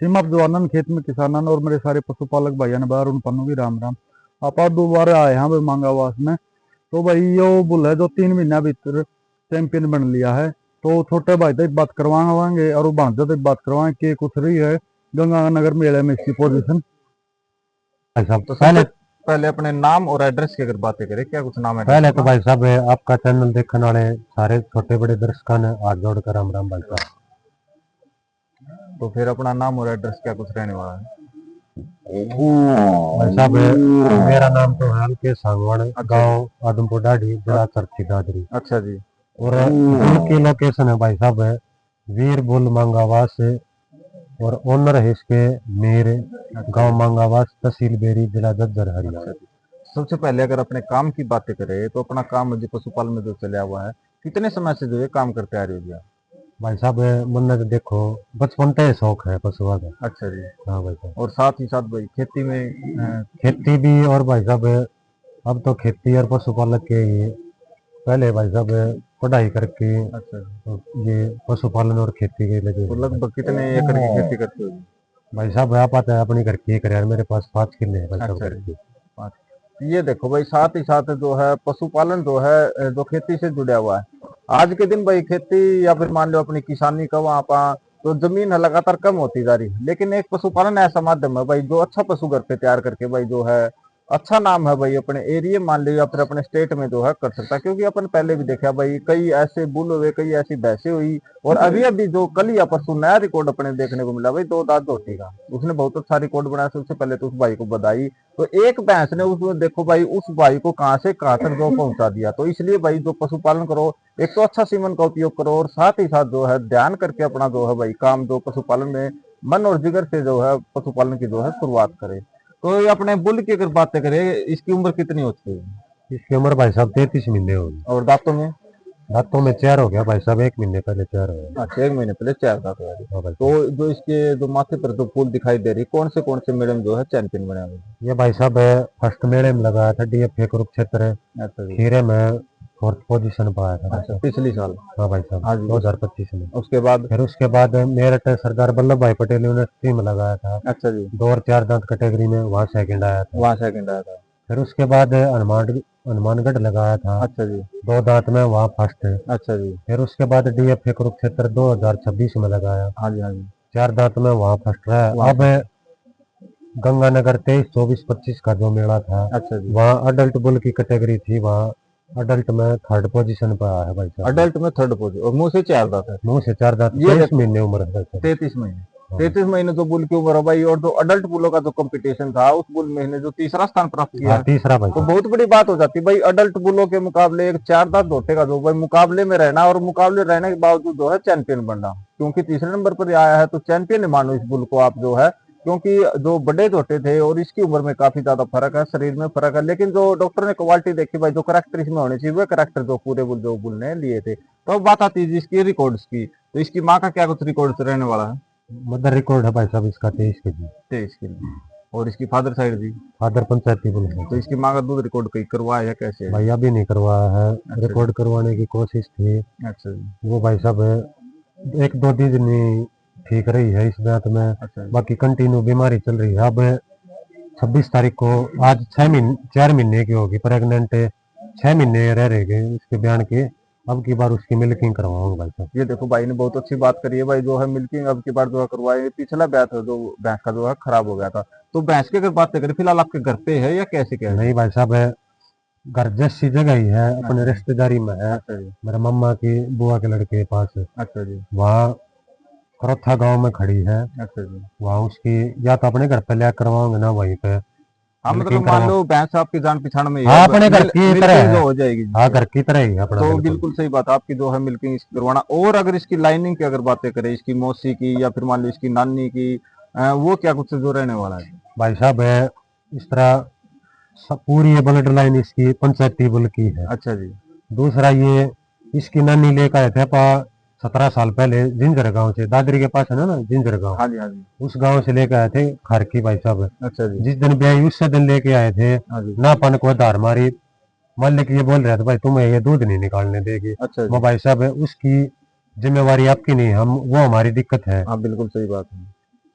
सीमा जवानन खेत में किसानन और मेरे सारे पशुपालक भाइयों ने बाहर उन पन्नों भी राम राम। आप दोबारा आए हैं भाई मांगावास में। तो भाई यो बुल है जो 3 महीना भीतर चैंपियन बन लिया है। तो छोटे भाई तक बात करवाएंगे और भांजा तक बात करवाएंगे कि कुछ रही है गंगानगर मेले में इसकी पोजीशन। भाई साहब तो सबसे पहले अपने नाम और एड्रेस की अगर बातें करें, क्या कुछ नाम है पहले तो भाई साहब आपका चैनल देखने वाले सारे छोटे बड़े दर्शकों ने हाथ जोड़कर राम राम भाई साहब। तो फिर अपना नाम और एड्रेस क्या कुछ रहने वाला है? भाई साहब मेरा नाम तो है के सांगवान, गांव आदमपुर डाढ़ी, जिला चरखी दादरी। अच्छा जी। और उनकी लोकेशन है भाई साहब वीर बुल मांगावास और ओनर है इसके मीर, गांव मांगावास, तहसील बेरी, जिला झज्जर, हरियाणा। सबसे पहले अगर अपने काम की बातें करें तो अपना काम जो पशुपालन में जो चला हुआ है, कितने समय से जो ये काम करते आ रहे हो जी आप? भाई साहब मन तो देखो बचपन से शौक है पशुओं का। अच्छा जी। हाँ भाई साहब। और साथ ही साथ भाई खेती में खेती भी, और भाई साहब अब तो खेती और पशुपालक के ही, पहले भाई साहब पढ़ाई करके अच्छा ये पशुपालन और खेती के लगे। तो लगभग कितने एकड़ की खेती करते हो? भाई साहब आप आता है अपनी घर की करे, मेरे पास 5 किले है भाई साहब घर की। ये देखो भाई, साथ ही साथ जो है पशुपालन जो है जो खेती से जुड़ा हुआ है। आज के दिन भाई खेती या फिर मान लो अपनी किसानी का वहां पर तो जमीन है लगातार कम होती जा रही है, लेकिन एक पशुपालन ऐसा माध्यम है भाई जो अच्छा पशु घर पे तैयार करके भाई जो है अच्छा नाम है भाई अपने एरिया मान लो या फिर अपने स्टेट में जो है कर सकता है। क्योंकि अपन पहले भी देखा भाई कई ऐसे बुल हुए, कई ऐसी भैंसे हुई, और अभी अभी जो कल या परसों नया रिकॉर्ड अपने देखने को मिला भाई 2 दांत धोती का, उसने बहुत अच्छा रिकॉर्ड बनाया। सबसे पहले तो उस भाई को बधाई। तो एक भैंस ने उसमें देखो भाई उस भाई को कहां से कहां तक जो पहुंचा दिया। तो इसलिए भाई जो पशुपालन करो, एक तो अच्छा सीमन का उपयोग करो और साथ ही साथ जो है ध्यान करके अपना जो है भाई काम जो पशुपालन में मन और जिगर से जो है पशुपालन की जो है शुरुआत करे। तो ये अपने बुल की अगर बातें करें, इसकी उम्र कितनी होती है? इसकी उम्र भाई साहब 33 महीने होगी। और दांतों में? दांतों में 4 हो गया भाई साहब, 1 महीने पहले 4 हो गया। अच्छा, 1 महीने पहले 4 दांत हो गए। तो जो इसके जो माथे पर जो फूल दिखाई दे रही, कौन से मेडम जो है चैंपियन बने हुए? ये भाई साहब फर्स्ट मेले में लगाया था DFA कुरुक्षेत्र, खीरे में 4th पोजीशन पाया था। अच्छा, पिछली साल? हाँ भाई साहब, 2025 में। उसके बाद? फिर उसके बाद मेरठ सरदार वल्लभ भाई पटेल यूनिवर्सिटी में लगाया था। अच्छा जी। 2 और 4 दांत कैटेगरी में, वहाँ सेकंड आया था। फिर उसके बाद हनुमानगढ़ लगाया था। अच्छा जी। 2 दांत में, वहाँ फर्स्ट है। अच्छा जी। फिर उसके बाद DFA कुरुक्षेत्र 2026 में लगाया। हाँ जी, हाँ जी। 4 दांत में, वहाँ फर्स्ट रहा। अब गंगानगर 23, 24, 25 का जो मेला था, अच्छा जी, वहाँ अडल्ट बुल की कैटेगरी थी, वहाँ अडल्ट में 3rd पोजीशन पर आया है भाई साहब। अडल्ट में 3rd पोजीशन, और मुंह से 4 दांत है? मुंह से 4 दांत। 23 महीने उम्र है। 33 महीने। 33 महीने जो बुल की उम्र है भाई। और जो अडल्ट बुलों का जो कंपटीशन था, उस बुल में ने जो तीसरा स्थान प्राप्त किया। तीसरा भाई। तो बहुत बड़ी बात हो जाती है भाई, अडल्ट बुलों के मुकाबले एक 4 दांत धोते का जो भाई मुकाबले में रहना, और मुकाबले रहने के बावजूद जो है चैंपियन बनना। क्योंकि तीसरे नंबर पर आया है तो चैंपियन मानो इस बुल को आप जो है। क्योंकि जो बड़े जोटे थे और इसकी उम्र में काफी ज्यादा फर्क है, शरीर में फर्क है, लेकिन जो डॉक्टर ने क्वालिटी देखी भाई, जो करेक्टर इसमें होने चाहिए, वो करेक्टर जो पूरे बुल जो बुल ने लिए थे। तो अब बात आती है इसकी रिकॉर्ड्स की। तो इसकी माँ का क्या कुछ रिकॉर्ड रहने वाला है? मदर रिकॉर्ड है भाई साहब इसका 23 केजी। 23 किलो। और इसकी फादर साइड जी? फादर पंचायती बुल है। तो इसकी माँ का दूध रिकॉर्ड कहीं करवाया है कैसे? भाई अभी नहीं करवाया है। रिकॉर्ड करवाने की कोशिश थी। अच्छा जी। वो भाई साहब 1-2 दिन नहीं ठीक रही है इस बात में। अच्छा। बाकी कंटिन्यू बीमारी चल रही है। अब 26 तारीख को, आज 4 महीने की होगी प्रेग्नेंट, 6 महीने रह गए उसके बयान के। अब की बार उसकी मिल्किंग करवाऊंगा भाई साहब। ये देखो भाई ने बहुत अच्छी बात करी है भाई, जो है मिल्किंग अब की बार जो है करवाएंगे। पिछला बैच है जो भैंस का जो है खराब हो गया था। तो भैंस की अगर बात करें, फिलहाल आपके घर पे है या कैसे क्या है? नहीं भाई साहब घर जैसी जगह ही है, अपने रिश्तेदारी में है। मेरे मम्मा की बुआ के लड़के के पास। अच्छा जी। वहाँ खरोथा गांव में खड़ी है। अच्छा जी। वहाँ उसकी या तो अपने घर पे लिया करवाओगे ना वहीं पे। हाँ, मतलब मान लो भैंस आपकी जान पहचान में ही हाँ, अपने घर की तरह है। जो हो जाएगी। हाँ, घर की तरह ही अपना। तो बिल्कुल सही बात, आपकी जो है मिल्किंग करवाना। और अगर इसकी लाइनिंग की अगर बातें करें, इसकी मौसी की या फिर मान लो इसकी नानी की, वो क्या कुछ जो रहने वाला है? भाई साहब इस तरह पूरी ये ब्लड लाइन इसकी पंचायती बुल की है। अच्छा जी। दूसरा ये इसकी नानी लेकर आए थे 17 साल पहले जिंजर गांव से, दादरी के पास है ना जिंजर गांव। हाँ जी, हाँ जी। उस गांव से लेकर आए थे खारकी भाई साहब। अच्छा जी। जिस दिन ब्याह उससे दिन लेके आए थे। हाँ जी। ना पन को धार मारी, मालिक ये बोल रहा था भाई तुम्हें ये दूध नहीं निकालने देगी। अच्छा वो भाई साहब उसकी जिम्मेवारी आपकी नहीं, हम वो हमारी दिक्कत है। हाँ, बिल्कुल सही बात है।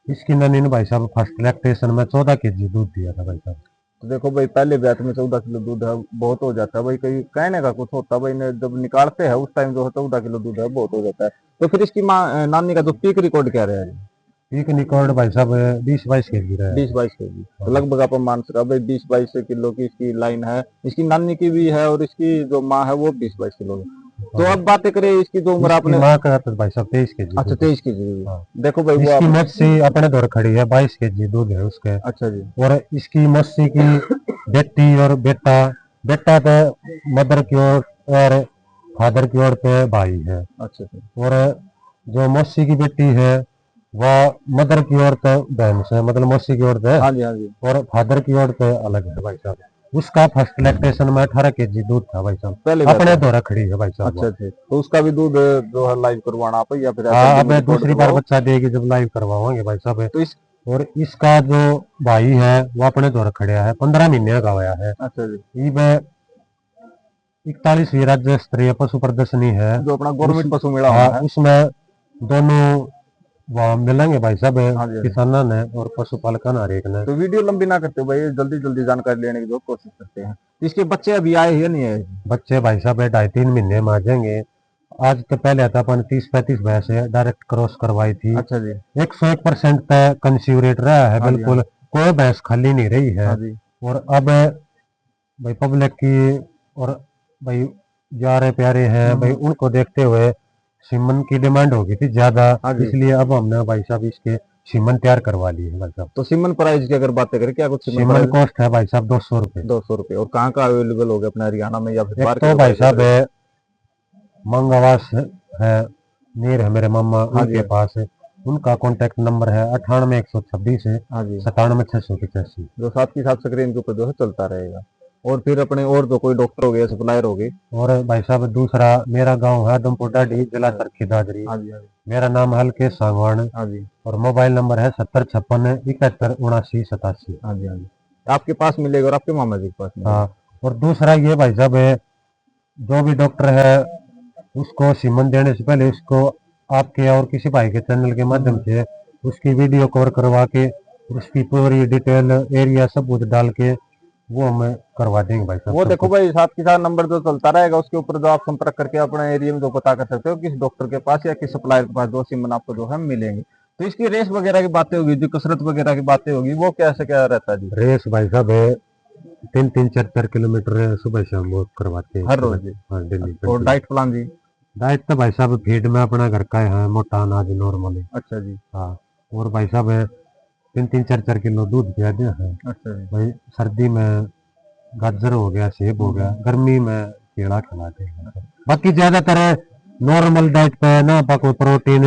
इसकी ननी ने भाई साहब फर्स्ट लैक्टेशन में 14 केजी दूध दिया था भाई साहब। तो देखो भाई पहले ब्यात में 14 किलो दूध है, बहुत हो जाता है भाई, कहीं कहने का कुछ होता है भाई ने, जब निकालते हैं उस टाइम जो है 14 किलो दूध है, बहुत हो जाता है। तो फिर इसकी माँ नानी का जो पीक रिकॉर्ड क्या रहा है? एक रिकॉर्ड भाई साहब 20-22 केजी रहा है। 20-22 केजी, तो लगभग आप मान सकते भाई 20-22 किलो की इसकी लाइन है। इसकी नानी की भी है और इसकी जो माँ है वो 20-22 किलो है। तो अब बातें करें इसकी जो उम्र इसकी आपने, माँ का तो भाई साहब 23 केजी। अच्छा 23 केजी। हाँ। देखो भाई वो इसकी आप, मस्सी अपने दौर खड़ी है, 22 केजी दूध है उसके। अच्छा जी। और इसकी मस्सी की बेटी और बेटा, बेटा तो मदर की ओर और फादर की ओर पे भाई है। अच्छा जी। और जो मौसी की बेटी है वह मदर की ओर तो बहन से, मतलब मौसी की ओर से, हाँ जी हाँ जी। और फादर की ओर तो अलग है भाई साहब। उसका फर्स्ट लैक्टेशन में 18 केजी दूध था भाई साहब, पहले अपने द्वारा खड़ी है भाई साहब। अच्छा अच्छा, तो उसका भी दूध जो है लाइव करवाना आप या फिर हाँ, ऐसा अब रिकॉर्ड दूसरी बार करवाओ? बच्चा देगी जब लाइव करवाओगे भाई साहब। तो इस, और इसका जो भाई है वो अपने द्वारा खड़ा है, 15 महीने का हुआ है। अच्छा जी। ये 41वीं राज्य स्तरीय पशु प्रदर्शनी है जो अपना गवर्नमेंट पशु मेला हाँ, होना है। उसमें दोनों वहाँ मिलेंगे भाई साहब, हाँ जी हाँ जी। किसाना ने और पशुपालका हर एक ने। तो वीडियो लंबी ना करते हो भाई, जल्दी जल्दी जानकारी लेने की जो कोशिश करते हैं। तो इसके बच्चे अभी आए हैं नहीं आए? बच्चे भाई साहब 2.5-3 महीने में आ जाएंगे। आज तो पहले आता अपन 30-35 भैंस है डायरेक्ट क्रॉस करवाई थी। अच्छा जी। 101% तक कंसीव रेट रहा है, हाँ जी, बिल्कुल कोई भैंस खाली नहीं रही है। हाँ जी। और अब भाई पब्लिक की और भाई प्यारे प्यारे हैं भाई, उनको देखते हुए सीमन की डिमांड हो गई थी ज्यादा, हाँ जी। इसलिए अब हमने भाई साहब इसके सीमन तैयार करवा लिए हैं भाई साहब। तो सीमन प्राइस की अगर बातें करें, क्या कुछ सीमन सीमन प्राइस? कॉस्ट है भाई साहब 200 रुपये। 200 रुपये। और कहाँ का अवेलेबल हो गया अपने हरियाणा में या फिर एक बाहर तो की भाई बात साहब करें? मंगवास है, नीर है मेरे मामा, हाँ जी उनके पास है। उनका कॉन्टेक्ट नंबर है 98-126 है हाँ जी। 97-685। जो साथ के साथ स्क्रीन के ऊपर जो है चलता रहेगा। और फिर अपने और जो कोई डॉक्टर हो गया, सप्लायर हो गए? और भाई साहब दूसरा मेरा गांव है आदमपुर डाडी, जिला चरखी दादरी। हाँ जी हाँ जी। मेरा नाम हल्केश सांगवान हाँ जी और मोबाइल नंबर है 7056-71 79 87। हाँ जी। हाँ जी, आपके पास मिलेगा और आपके मामा जी के पास मिलेगा। हाँ, और दूसरा ये भाई साहब जो भी डॉक्टर है उसको सीमन देने से पहले उसको आपके और किसी भाई के चैनल के माध्यम से उसकी वीडियो कवर करवा के उसकी पूरी डिटेल एरिया सब कुछ डाल के वो हमें करवा देंगे भाई साहब। वो सब देखो कुछ। भाई साथ के साथ नंबर जो चलता रहेगा उसके ऊपर जो आप संपर्क करके अपने एरिया में जो पता कर सकते हो किस डॉक्टर के पास या किस सप्लायर के पास जो सीमन आपको जो है मिलेंगे। तो इसकी रेस वगैरह की बातें होगी, जो कसरत वगैरह की बातें होगी, वो कैसे क्या रहता है जी? रेस भाई साहब 3-3 4-4 किलोमीटर सुबह शाम वो करवाते हैं हर रोज जी? हाँ, डेली। और डाइट प्लान जी? डाइट तो भाई साहब फीड में अपना घर का है, मोटा अनाज नॉर्मली। अच्छा जी। हाँ, और भाई साहब 3-3 4-4 किलो दूध दिया दिया है अच्छा जी। भाई। सर्दी में गाजर हो गया, सेब हो गया, गर्मी में केला खिलाते हैं। बाकी ज्यादातर नॉर्मल डाइट पे है ना, कोई प्रोटीन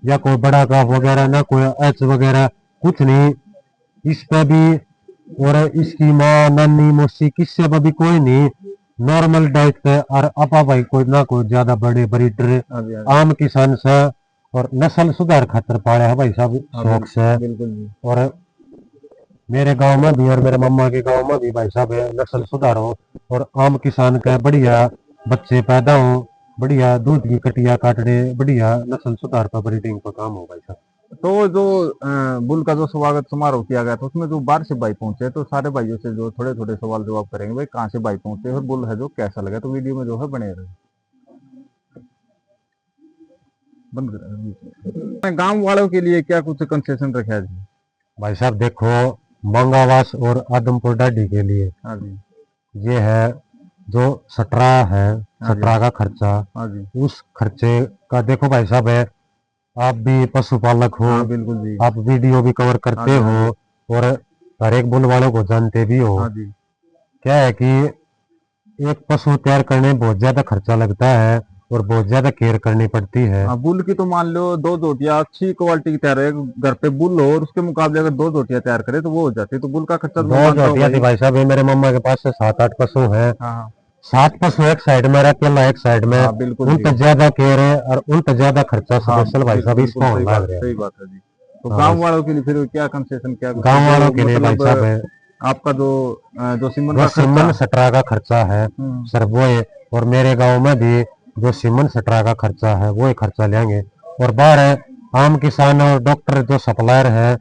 या कोई बड़ा काफ वगैरह ना, कोई एच वगैरह कुछ नहीं इस पे भी। और इसकी माँ नानी मौसी किससे पे भी कोई नहीं, नॉर्मल डाइट पे। और आपा भाई कोई ना कोई ज्यादा बड़े ब्रीडर हाँ जी हाँ जी। आम किसान से और नस्ल सुधार खातर पाया है भाई साहब हाँ, शौक से। बिल्कुल जी। और मेरे गांव में भी और मेरे मम्मा के गांव में भी भाई साहब नस्ल सुधार हो और आम किसान का बढ़िया बच्चे पैदा हो, बढ़िया दूध की कटिया काटने, बढ़िया नस्ल सुधार पर ब्रीडिंग पर काम हो भाई साहब। तो जो बुल का जो स्वागत समारोह किया गया था उसमें जो बाहर से भाई पहुंचे, तो सारे भाइयों से जो थोड़े थोड़े सवाल जवाब करेंगे भाई, कहाँ से भाई पहुंचे और बुल है जो कैसा लगा, तो वीडियो में जो है बने रहे। बंद करें। गांव वालों के लिए क्या कुछ कंसेशन रखा है जी? भाई साहब देखो, मंगावास और आदमपुर डाडी के लिए हाँ जी ये है जो सटरा है, हाँ जी सटरा का खर्चा, हाँ जी। उस खर्चे का देखो भाई साहब आप भी पशुपालक हो, हाँ बिल्कुल जी। आप वीडियो भी कवर करते हाँ जी, हो और हर एक बुल वालों को जानते भी हो। हाँ जी क्या है कि एक पशु तैयार करने में बहुत ज्यादा खर्चा लगता है और बहुत ज्यादा केयर करनी पड़ती है। हाँ। बुल की तो मान लो 2 जोटियां अच्छी क्वालिटी की तैयार है, घर पे बुल हो और उसके मुकाबले अगर 2 जोटियां तैयार करे तो वो हो जाती है, तो बुल का खर्चा तो मैं 2 मानता हूँ जोटियां थी भाई साहब, ये मेरे मम्मा के पास से 7-8 पशु हैं। हाँ 7 पशु एक साइड में, अकेला एक साइड में, हाँ बिल्कुल उन जी। पे ज्यादा केयर है और उन पे ज्यादा खर्चा हाँ स्पेशल भाई साहब बिल्कुल इसको सही लाग बात, रहा सही है। बात है जी। तो हाँ, गांव बस। वालों के लिए फिर क्या कंसेशन क्या कुछ गांव वालों जो के लिए भाई मतलब साहब आपका जो सीमन जो का सीमन खर्चा? सटरा का खर्चा है सर वो है, और मेरे गांव में भी जो सीमन सटरा का खर्चा है वो ही खर्चा लेंगे। और बाहर है आम किसान और डॉक्टर जो सप्लायर है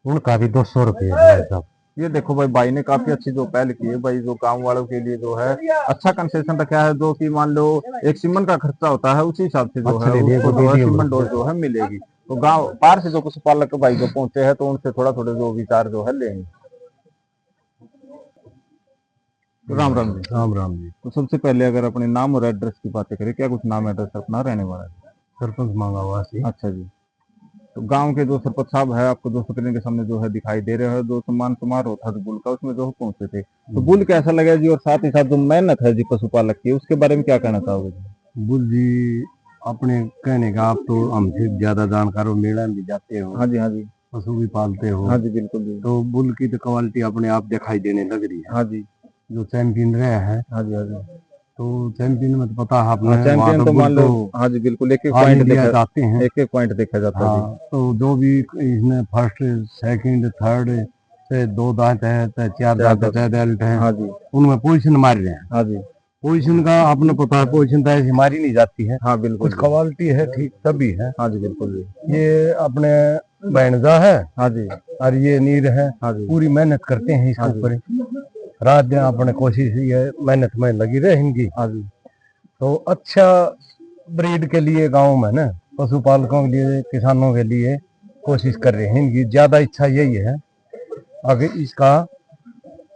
उनका भी 200 रुपये है भाई साहब। ये देखो भाई ने काफी अच्छी जो पहल की है भाई, जो गांव वालों के लिए जो है अच्छा कंसेशन रखा है, जो कि मान लो एक सीमेंट का खर्चा होता है उसी हिसाब से जो है अच्छा, उसको जो है सीमेंट डोज जो है मिलेगी। तो गांव पार से जो पशुपालक भाई जो पहुंचे हैं तो उनसे थोड़ा थोड़ा जो विचार जो है लेंगे। राम राम जी। राम राम जी। तो सबसे पहले अगर अपने नाम और एड्रेस की बातें करें, क्या कुछ नाम एड्रेस अपना रहने वाला है? सरपंच मांगावासी। अच्छा जी। तो गांव के जो सरपंच साहब है आपको जो स्क्रीन के सामने जो है दिखाई दे रहे हैं, जो सम्मान समारोह था जो बुल का उसमें जो है पहुंचे थे, तो बुल कैसा लगा जी, और साथ ही साथ जो मेहनत है जी पशुपालक की उसके बारे में क्या कहना चाहोगे जी? बुल जी अपने कहने का, आप तो हमसे ज्यादा जानकार हो, मेला में भी जाते हो, हाँ जी, हाँ जी, पशु भी पालते हो, हाँ जी, बिल्कुल जी, तो बुल की तो क्वालिटी अपने आप दिखाई देने लग रही है। हाँ जी, जो चैंपियन रहा है, हाँ जी, हाँ जी, तो चैंपियन में तो पता है आपने, हाँ वहाँ चैंपियन तो तो बुल मान लो, तो हाँ जी बिल्कुल, एक एक ऑल पॉइंट इंडिया देखा, जाते हैं। एक एक पॉइंट देखा जाता है जी। हाँ, तो जो भी इसमें फर्स्ट सेकंड थर्ड से 2 दांत है, चाहे 4 दांत है, चाहे बेल्ट है, हाँ जी, उनमें पोजीशन मार रहे हैं। हाँ जी, पोजीशन का आपने पता है, पोजीशन तो ऐसी मारी नहीं जाती है, हाँ बिल्कुल कुछ जी, क्वालिटी है, ठीक तभी है। हाँ जी बिल्कुल जी, ये अपने बैंजा है हाँ जी, और ये नीर है, हाँ जी, पूरी मेहनत करते हैं इसके हाँ जी, ऊपर, रात दिन अपने कोशिश ही है, मेहनत में लगी रहे इनकी। हाँ जी, तो अच्छा ब्रीड के लिए गांव में ना, पशुपालकों के लिए, किसानों के लिए कोशिश कर रहे हैं, इनकी ज्यादा इच्छा यही है आगे इसका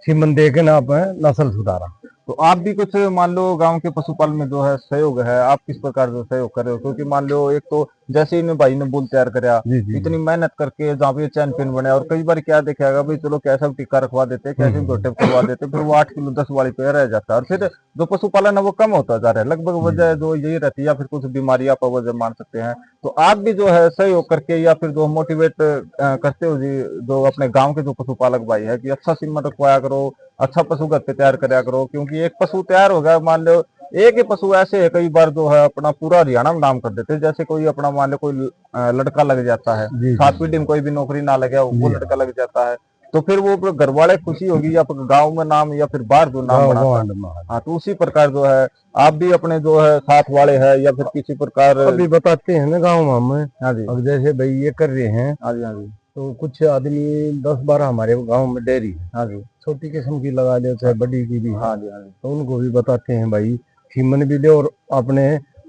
सीमन दे के ना अपने नस्ल सुधारा। तो आप भी कुछ मान लो गांव के पशुपालन में जो है सहयोग है, आप किस प्रकार से सहयोग कर रहे हो? क्योंकि मान लो एक तो जैसे इन भाई ने बुल तैयार कराया, जी जी इतनी मेहनत करके जहाँ पे चैंपियन बने, और कई बार क्या देखेगा भाई चलो कैसा भी टीका रखवा देते हैं, कैसे भी गोटे करवा देते हैं, फिर वो 8 किलो 10 वाली पे रह जाता है, और फिर जो पशुपालन है वो कम होता जा रहा है, लगभग वजह जो यही रहती है, या फिर कुछ बीमारियां पर वजह मान सकते हैं। तो आप भी जो है सहयोग करके या फिर जो मोटिवेट करते हो जी, जो अपने गाँव के जो पशुपालक भाई है कि अच्छा सीमन रखवाया करो, अच्छा पशु घर पे तैयार कराया करो, क्योंकि एक पशु तैयार हो गया, मान लो एक ही पशु ऐसे है कई बार जो है अपना पूरा हरियाणा में नाम कर देते हैं। जैसे कोई अपना मान लो कोई लड़का लग जाता है, जी सात पीढ़ी में कोई भी नौकरी ना लगे वो लड़का लग जाता है, तो फिर वो घर वाले खुशी होगी, या फिर गाँव में नाम या फिर बाहर जो नाम बनाता है। हाँ, तो उसी प्रकार जो है आप भी अपने जो है साथ वाले है या फिर किसी प्रकार अभी बताते हैं ना गाँव में हमें। हाँ जी, अब जैसे भाई ये कर रहे हैं, हाँ जी, हाँ जी, तो कुछ आदमी 10-12 हमारे गांव में डेयरी है, हाँ जी, छोटी किस्म की लगा ले चाहे बड़ी की भी है, हाँ जी, हाँ जी, तो उनको भी बताते हैं भाई सीमन भी ले और अपने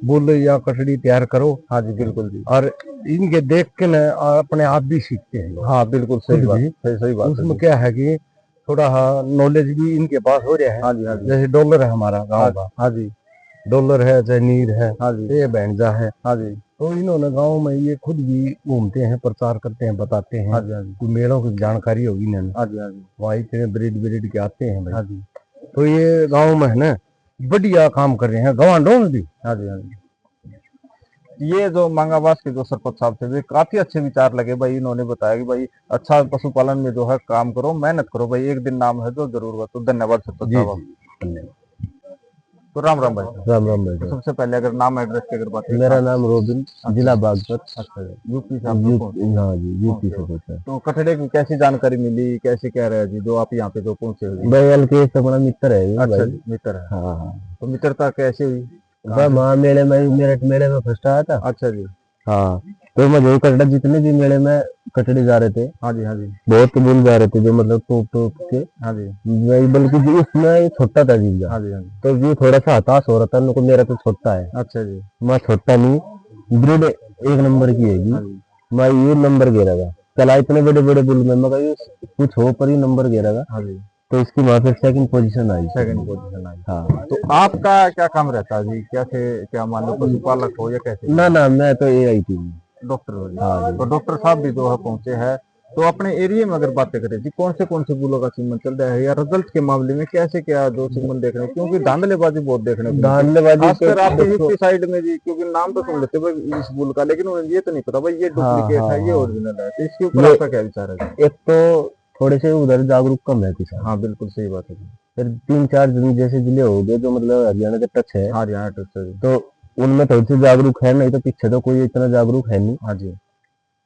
बुल या कटड़ी तैयार करो। हाँ जी बिल्कुल जी, और इनके देख के ना अपने आप भी सीखते हैं। हाँ बिल्कुल सही खुद बात, भी सही बात है उसमें जी। क्या है कि थोड़ा नॉलेज भी इनके पास हो रहा है। हाँ जी, हाँ जी, जैसे डॉलर है हमारा गांव का, हाँ जी, डॉलर है चाहे नीर है, हाँ जी, ये बैंजा है, हाँ जी, तो इन्होंने गांव में ये खुद भी घूमते हैं, प्रचार करते हैं, बताते हैं। हाँ जी, हाँ जी, कोई मेलों की जानकारी होगी इन्हें, हाँ जी, हाँ जी, वहाँ इतने ब्रीड के आते हैं भाई। हाँ जी, तो ये गांव में है ना बढ़िया काम कर रहे हैं गवांडों में भी। हाँ जी, हाँ जी। ये जो मांगावास के जो सरपंच साहब थे वे काफी अच्छे विचार लगे भाई, इन्होंने बताया कि भाई अच्छा पशुपालन में जो है काम करो, मेहनत करो भाई, एक दिन नाम है जो जरूर होगा। तो धन्यवाद सरपंच जी साहब। जी, तो राम राम भाई। राम राम भाई। तो सबसे पहले अगर नाम एड्रेस की अगर बात करें, मेरा नाम रोबिन, जिला बागपत। अच्छा जी, यूपी से आप लोग पहुंचे। हाँ जी, यूपी ओके, से ओके। पहुंचा है। तो कटड़े की कैसी जानकारी मिली, कैसे कह रहे हैं जी जो आप यहाँ पे जो पहुंचे हो जी? भाई एलके से बड़ा मित्र है ये अच्छा भाई। जी, मित्र है। हाँ हाँ, तो मित्रता कैसे हुई? मैं वहाँ मेले में, मेरठ मेले में फर्स्ट आया था। अच्छा जी, हाँ, तो मुझे कटड़ा जितने भी मेले में कटड़े जा रहे थे, हाँ जी, हाँ जी, बहुत बुल जा रहे थे, जो मतलब टोप टोप के, हाँ जी, मैं बल्कि जी उसमें ये छोटा था जीजा, हाँ जी, हाँ जी, तो ये थोड़ा सा हताश हो रहा था उनको, मेरा तो छोटा है। अच्छा जी, मैं छोटा नहीं, ब्रीड 1 नंबर की हाँ हैगी, जी, मैं ये नंबर घेरेगा, चला इतने बड़े बड़े बुल में, मगर ये कुछ हो पर ही नंबर घेरेगा, हाँ जी, तो इसकी वहां पे सेकंड पोजीशन आई। सेकंड पोजीशन आई। हाँ, तो आपका क्या काम रहता है जी, कैसे क्या मान लो पशुपालक हो या कैसे? ना ना, मैं तो ये आई थी। डॉक्टर हो जी। हाँ जी। तो डॉक्टर साहब भी जो है पहुंचे हैं, तो अपने एरिया में अगर बातें करें जी कौन से बुलों का सीमन चल रहा है, या रिजल्ट के मामले में कैसे क्या जो सीमन देख रहे हैं? क्योंकि धांधलेबाजी बहुत देखने को मिलती है। धांधलेबाजी खासकर आपके देखो, यूपी साइड में जी, क्योंकि नाम तो सुन लेते भाई इस बुल का, लेकिन उन्हें ये तो नहीं पता भाई ये डुप्लीकेट हाँ, है, ये हाँ। ओरिजिनल है। तो इसके ऊपर ये- आपका क्या विचार है जी? एक तो थोड़े से उधर जागरूक कम है किसान। हाँ बिल्कुल सही बात है जी। फिर 3-4 जैसे जिले हो गए जो मतलब हरियाणा के टच है, हाँ जी, हाँ टच है जी। तो उनमें थोड़ी सी जागरूक है, नहीं तो पीछे तो कोई इतना जागरूक है नहीं। हाँ जी,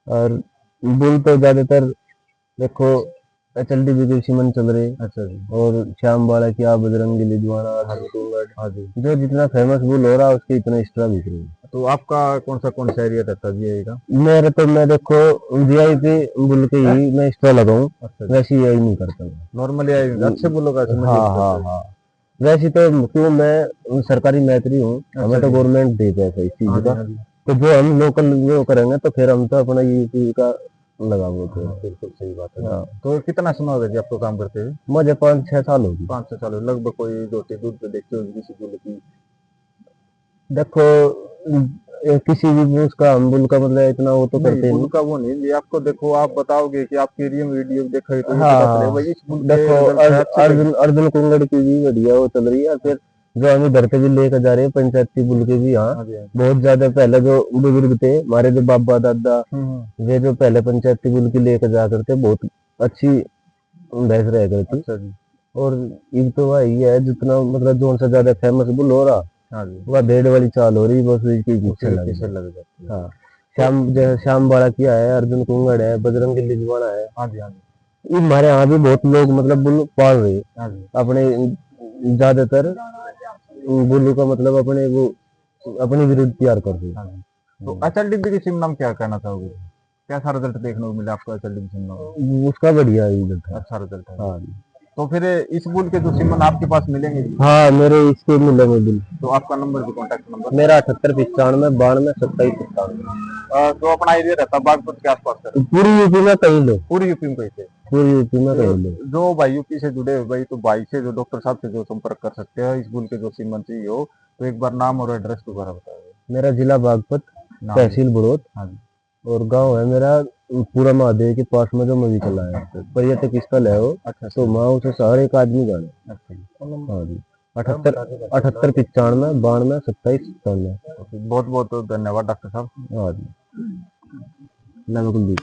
और बुल तो ज्यादातर देखो एचएलडी भी सीमन चल रहे, अच्छा जी। और श्याम बाला की, आप बजरंगी लिजवाना, हाँ जी। जो जितना फेमस बुल हो रहा है उसके इतना एक्स्ट्रा बिक रही है। तो आपका कौन सा एरिया रहता है जीआई का? मेरे तो, मैं देखो वीआईपी बुल के ही मैं एक्स्ट्रा लगाऊं, अच्छा जी। वैसे यही नहीं करता मैं। नॉर्मली अच्छे बुलों का समझ हाँ यूज हाँ करते हैं। हाँ, वैसे तो क्यों, मैं सरकारी मैत्री हूँ, हमें तो जी। गवर्नमेंट देता है इस हाँ चीज जी, का। हाँ जी। तो जो हम लोकल जो करेंगे तो फिर हम तो अपना यूपी का लगा बोलते हैं। बिल्कुल सही बात है। हाँ, तो कितना समय हो गया जी आपको काम करते हुए? मुझे 5-6 साल होगी। 5 से 6 साल लगभग। कोई जोती दूध पे देखते हो किसी बुल की? देखो, किसी भी न्यूज का हम बुल का मतलब इतना वो तो नहीं, करते बुल नहीं। का वो नहीं जी, आपको देखो आप बताओगे कि आपके एरिया में वीडियो देखा तो ये हाँ पता चलेगा हाँ, भाई इस बुल के देखो रिजल्ट है अच्छे लगे। अर्जुन अर्जुन कुंगड़ की भी बढ़िया वो चल रही है, और फिर जो हम इधर से भी लेकर जा रहे हैं पंचायती बुल के भी, यहाँ हाँ जी, हाँ जी। बहुत ज्यादा पहले जो बुजुर्ग थे हमारे, जो बाबा दादा, हम्म। वे जो पहले पंचायती बुल की लेकर जा करते, बहुत अच्छी भैंस रह करती। अच्छा जी। और एक तो वही है, जितना मतलब जो से ज्यादा फेमस बुल हो रहा, हाँ जी। वह भेड़ वाली चाल हो रही, बस उसके उसी पीछे के लग पीछे गए। लग जाते हैं। हाँ, श्याम जैसे श्याम बाड़ा किया है, अर्जुन कुंगड़ है, बजरंगी लिजवाना है, हाँ जी, हाँ जी। ये हमारे यहाँ भी बहुत लोग मतलब बुल पाल रहे हैं। हाँ जी। अपने ज्यादातर बुल का मतलब अपने वो अपनी विरुद्ध तैयार कर रहे हैं। हाँ जी। तो एचएलडी की सिम नाम क्या कहना चाहोगे? कैसा रिजल्ट देखने को मिला आपको एचएलडी सिम नाम? उसका बढ़िया रिजल्ट है। अच्छा रिजल्ट है। हाँ तो फिर इस बुल के जो सिमन आपके पास मिलेंगे जी? हाँ, मेरे इसके मिलेंगे बुल। तो आपका नंबर भी, कॉन्टैक्ट नंबर? मेरा 7895922797। जो अपना एरिया रहता है बागपत के आसपास का? पूरी यूपी में कहीं लो, पूरी यूपी में कैसे? पूरी यूपी में तो कहीं लो। जो भाई यूपी से जुड़े हुए भाई, तो भाई से जो डॉक्टर साहब से जो संपर्क कर सकते हैं इस बुल के जो सीमन चाहिए हो, तो एक बार नाम और एड्रेस दोबारा बताओगे? मेरा जिला बागपत, नाम? तहसील बड़ौत, हाँ जी। और गांव है मेरा पूरा महादेव के पास में, जो मूवी चला है पर्यटक स्थल है वो। अच्छा तो वहाँ उसे सारे एक आदमी जाने। अच्छा जी। हाँ जी, 7895922797। बहुत बहुत धन्यवाद डॉक्टर साहब। हाँ जी, नमक दी।